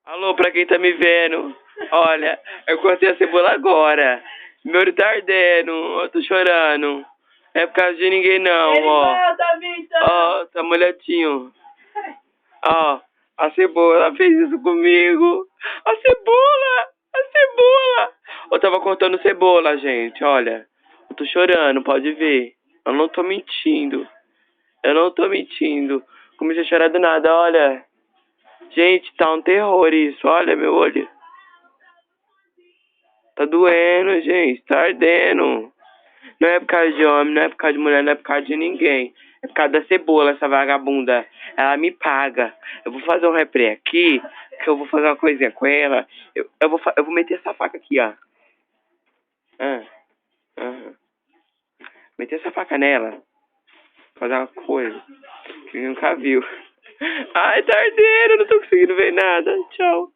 Alô, pra quem tá me vendo? Olha, eu cortei a cebola agora. Meu olho tá ardendo, eu tô chorando. É por causa de ninguém não, ó. Ó, tá molhadinho. Ó, a cebola fez isso comigo. A cebola! A cebola! Eu tava cortando cebola, gente, olha. Eu tô chorando, pode ver. Eu não tô mentindo. Eu não tô mentindo. Comecei a chorar do nada, olha. Gente, tá um terror isso. Olha meu olho. Tá doendo, gente. Tá ardendo. Não é por causa de homem, não é por causa de mulher, não é por causa de ninguém. É por causa da cebola, essa vagabunda. Ela me paga. Eu vou fazer um replay aqui, que eu vou fazer uma coisinha com ela. Eu vou meter essa faca aqui, ó. Ah, ah. Meter essa faca nela. Fazer uma coisa que nunca viu. Ai, tá ardendo, não tô conseguindo ver nada. Tchau.